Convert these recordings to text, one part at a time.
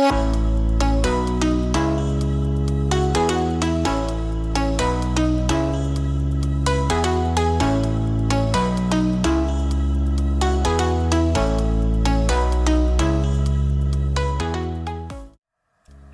Hey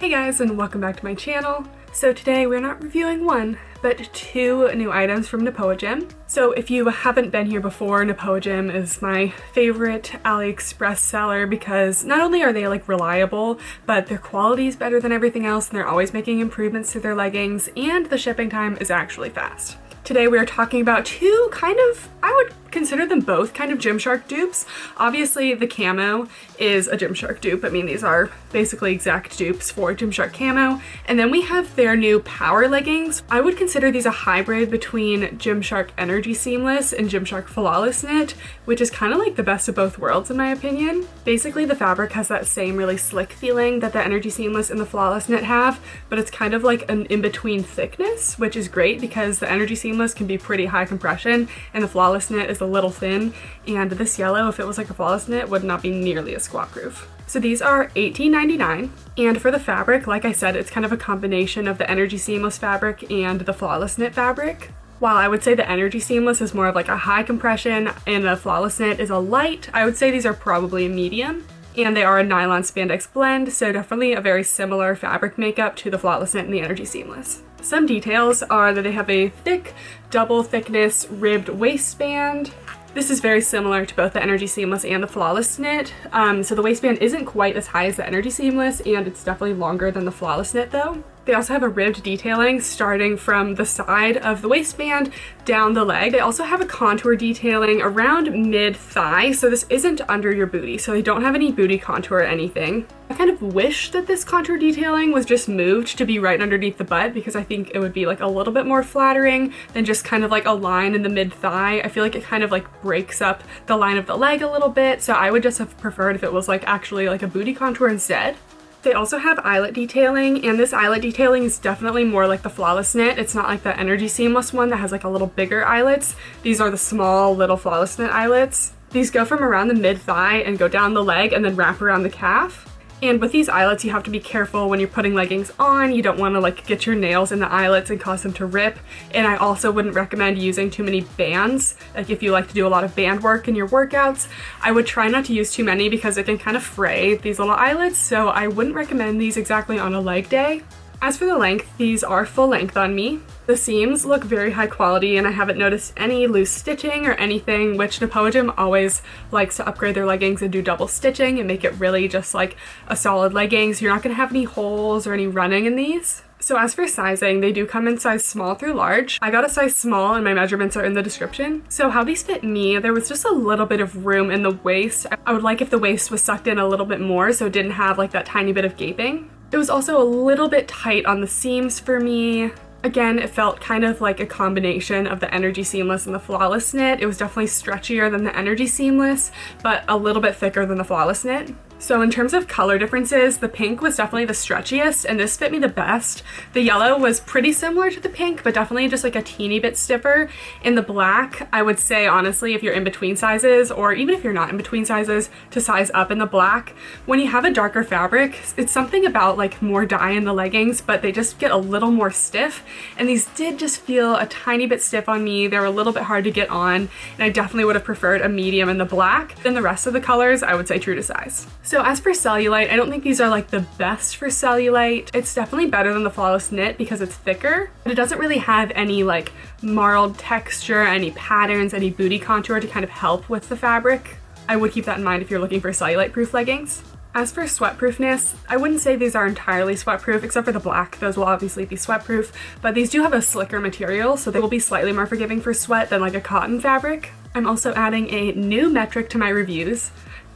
guys, and welcome back to my channel. So today we're not reviewing one, but two new items from Nepoa. So if you haven't been here before, Nepoa is my favorite AliExpress seller because not only are they like reliable, but their quality is better than everything else and they're always making improvements to their leggings, and the shipping time is actually fast. Today we are talking about two kind of, I would consider them both kind of Gymshark dupes. Obviously the camo is a Gymshark dupe. I mean, these are basically exact dupes for Gymshark camo. And then we have their new power leggings. I would consider these a hybrid between Gymshark Energy Seamless and Gymshark Flawless Knit, which is kind of like the best of both worlds in my opinion. Basically the fabric has that same really slick feeling that the Energy Seamless and the Flawless Knit have, but it's kind of like an in-between thickness, which is great because the Energy Seamless can be pretty high compression and the Flawless Knit is a little thin, and this yellow, if it was like a Flawless Knit, would not be nearly as squat proof. So these are $18.99, and for the fabric, like I said, it's kind of a combination of the Energy Seamless fabric and the Flawless Knit fabric. While I would say the Energy Seamless is more of like a high compression and the Flawless Knit is a light, I would say these are probably a medium. And they are a nylon spandex blend, so definitely a very similar fabric makeup to the Flawless Knit and the Energy Seamless. Some details are that they have a thick, double thickness ribbed waistband. This is very similar to both the Energy Seamless and the Flawless Knit. So the waistband isn't quite as high as the Energy Seamless, and it's definitely longer than the Flawless Knit though. They also have a ribbed detailing starting from the side of the waistband down the leg. They also have a contour detailing around mid-thigh, so this isn't under your booty, so they don't have any booty contour or anything. I kind of wish that this contour detailing was just moved to be right underneath the butt because I think it would be like a little bit more flattering than just kind of like a line in the mid-thigh. I feel like it kind of like breaks up the line of the leg a little bit, so I would just have preferred if it was like actually like a booty contour instead. They also have eyelet detailing, and this eyelet detailing is definitely more like the Flawless Knit. It's not like the Energy Seamless one that has like a little bigger eyelets. These are the small little Flawless Knit eyelets. These go from around the mid-thigh and go down the leg and then wrap around the calf. And with these eyelets, you have to be careful when you're putting leggings on. You don't want to like get your nails in the eyelets and cause them to rip. And I also wouldn't recommend using too many bands. Like if you like to do a lot of band work in your workouts, I would try not to use too many because it can kind of fray these little eyelets. So I wouldn't recommend these exactly on a leg day. As for the length, these are full length on me. The seams look very high quality and I haven't noticed any loose stitching or anything, which Nepoa always likes to upgrade their leggings and do double stitching and make it really just like a solid legging. So you're not gonna have any holes or any running in these. So as for sizing, they do come in size small through large. I got a size small and my measurements are in the description. So how these fit me, there was just a little bit of room in the waist. I would like if the waist was sucked in a little bit more so it didn't have like that tiny bit of gaping. It was also a little bit tight on the seams for me. Again, it felt kind of like a combination of the Energy Seamless and the Flawless Knit. It was definitely stretchier than the Energy Seamless, but a little bit thicker than the Flawless Knit. So in terms of color differences, the pink was definitely the stretchiest and this fit me the best. The yellow was pretty similar to the pink, but definitely just like a teeny bit stiffer. In the black, I would say honestly, if you're in between sizes, or even if you're not in between sizes, to size up in the black. When you have a darker fabric, it's something about like more dye in the leggings, but they just get a little more stiff. And these did just feel a tiny bit stiff on me. They were a little bit hard to get on, and I definitely would have preferred a medium in the black. Than the rest of the colors, I would say true to size. So as for cellulite, I don't think these are like the best for cellulite. It's definitely better than the Flawless Knit because it's thicker, but it doesn't really have any like marled texture, any patterns, any booty contour to kind of help with the fabric. I would keep that in mind if you're looking for cellulite proof leggings. As for sweat proofness, I wouldn't say these are entirely sweat proof except for the black. Those will obviously be sweat proof, but these do have a slicker material, so they will be slightly more forgiving for sweat than like a cotton fabric. I'm also adding a new metric to my reviews,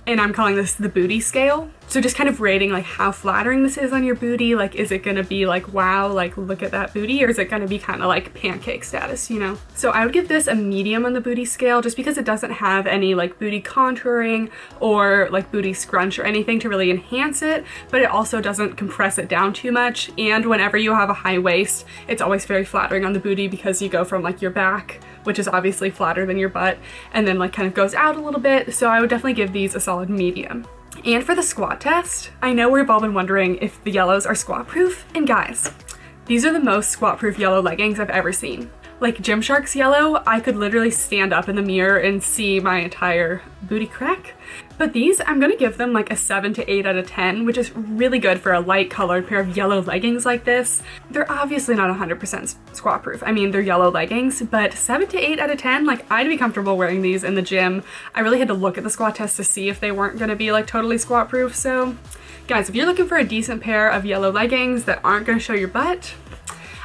and I'm calling this the booty scale. So just kind of rating like how flattering this is on your booty. Like, is it gonna be like, wow, like look at that booty, or is it gonna be kind of like pancake status, you know? So I would give this a medium on the booty scale just because it doesn't have any like booty contouring or like booty scrunch or anything to really enhance it, but it also doesn't compress it down too much. And whenever you have a high waist, it's always very flattering on the booty because you go from like your back, which is obviously flatter than your butt, and then like kind of goes out a little bit. So I would definitely give these a solid medium. And for the squat test, I know we've all been wondering if the yellows are squat proof, and guys, these are the most squat proof yellow leggings I've ever seen. Like Gymshark's yellow, I could literally stand up in the mirror and see my entire booty crack. But these, I'm gonna give them like a 7 to 8 out of 10, which is really good for a light colored pair of yellow leggings like this. They're obviously not 100% squat proof. I mean, they're yellow leggings, but 7 to 8 out of 10, like I'd be comfortable wearing these in the gym. I really had to look at the squat test to see if they weren't gonna be like totally squat proof. So guys, if you're looking for a decent pair of yellow leggings that aren't gonna show your butt,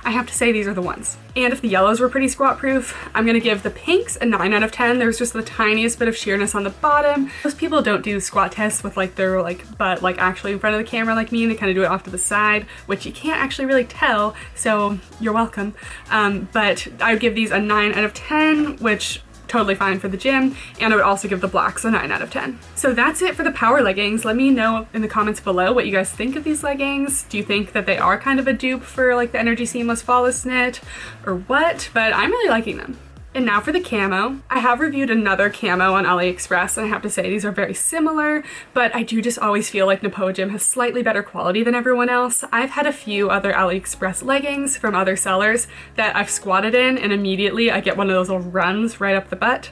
I have to say these are the ones. And if the yellows were pretty squat proof, I'm gonna give the pinks a 9 out of 10. There's just the tiniest bit of sheerness on the bottom. Most people don't do squat tests with like their butt actually in front of the camera like me. They kind of do it off to the side, which you can't actually really tell, so you're welcome. But I would give these a 9 out of 10, which totally fine for the gym, and I would also give the blacks a 9 out of 10. So that's it for the power leggings. Let me know in the comments below what you guys think of these leggings. Do you think that they are kind of a dupe for like the Energy Seamless Flawless Knit or what? But I'm really liking them. And now for the camo. I have reviewed another camo on AliExpress, and I have to say these are very similar, but I do just always feel like Nepojim has slightly better quality than everyone else. I've had a few other AliExpress leggings from other sellers that I've squatted in, and immediately I get one of those little runs right up the butt.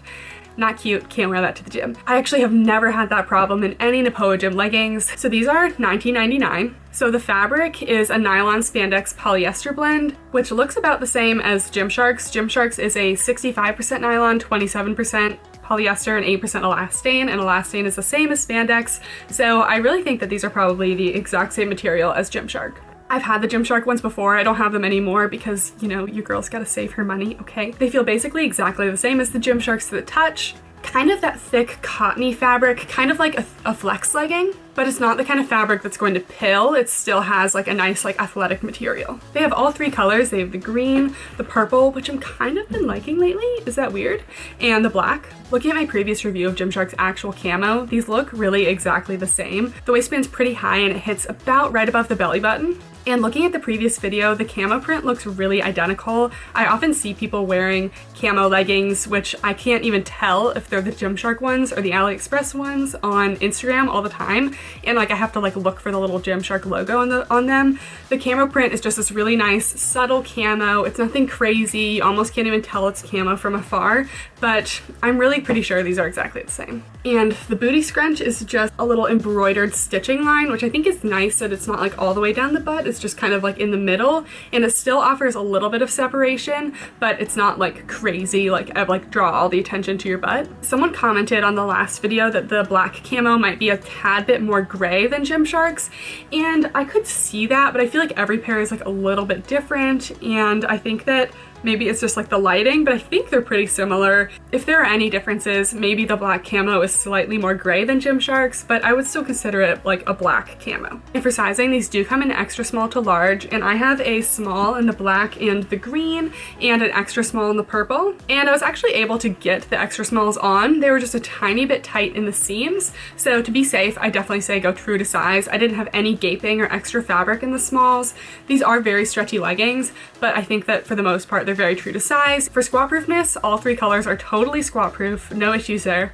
Not cute, can't wear that to the gym. I actually have never had that problem in any Nepojim leggings. So these are $19.99. So the fabric is a nylon spandex polyester blend, which looks about the same as Gymshark's. Gymshark's is a 65% nylon, 27% polyester, and 8% elastane, and elastane is the same as spandex. So I really think that these are probably the exact same material as Gymshark. I've had the Gymshark ones before. I don't have them anymore because, you know, your girl's gotta save her money, okay? They feel basically exactly the same as the Gymsharks to the touch. Kind of that thick cottony fabric, kind of like a flex legging, but it's not the kind of fabric that's going to pill. It still has like a nice like athletic material. They have all 3 colors. They have the green, the purple, which I'm kind of been liking lately. Is that weird? And the black. Looking at my previous review of Gymshark's actual camo, these look really exactly the same. The waistband's pretty high and it hits about right above the belly button. And looking at the previous video, the camo print looks really identical. I often see people wearing camo leggings, which I can't even tell if they're the Gymshark ones or the AliExpress ones on Instagram all the time. And like I have to like look for the little Gymshark logo on them. The camo print is just this really nice, subtle camo. It's nothing crazy. You almost can't even tell it's camo from afar, but I'm really pretty sure these are exactly the same. And the booty scrunch is just a little embroidered stitching line, which I think is nice that it's not like all the way down the butt. It's just kind of like in the middle, and it still offers a little bit of separation, but it's not like crazy, like draw all the attention to your butt. Someone commented on the last video that the black camo might be a tad bit more gray than Gymshark's, and I could see that, but I feel like every pair is like a little bit different, and I think that maybe it's just like the lighting, but I think they're pretty similar. If there are any differences, maybe the black camo is slightly more gray than Gymshark's, but I would still consider it like a black camo. And for sizing, these do come in extra small to large, and I have a small in the black and the green, and an extra small in the purple. And I was actually able to get the extra smalls on. They were just a tiny bit tight in the seams, so to be safe, I definitely say go true to size. I didn't have any gaping or extra fabric in the smalls. These are very stretchy leggings, but I think that for the most part, they're very true to size. For squat proofness, all 3 colors are totally squat proof, no issues there.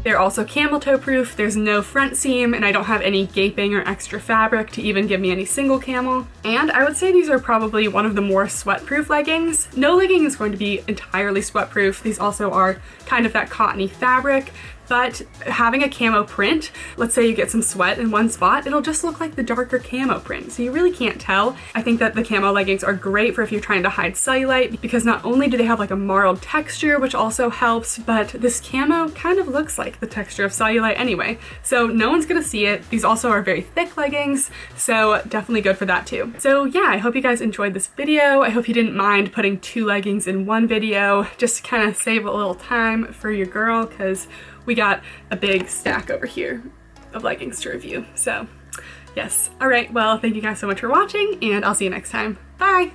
They're also camel toe proof, there's no front seam, and I don't have any gaping or extra fabric to even give me any single camel. And I would say these are probably one of the more sweat proof leggings. No legging is going to be entirely sweat proof. These also are kind of that cottony fabric, but having a camo print, let's say you get some sweat in one spot, it'll just look like the darker camo print, so you really can't tell. I think that the camo leggings are great for if you're trying to hide cellulite, because not only do they have like a marled texture, which also helps, but this camo kind of looks like the texture of cellulite anyway, so no one's gonna see it. These also are very thick leggings, so definitely good for that too. So yeah, I hope you guys enjoyed this video. I hope you didn't mind putting 2 leggings in one video, just to kind of save a little time for your girl, because we got a big stack over here of leggings to review. So yes. All right, well, thank you guys so much for watching, and I'll see you next time. Bye.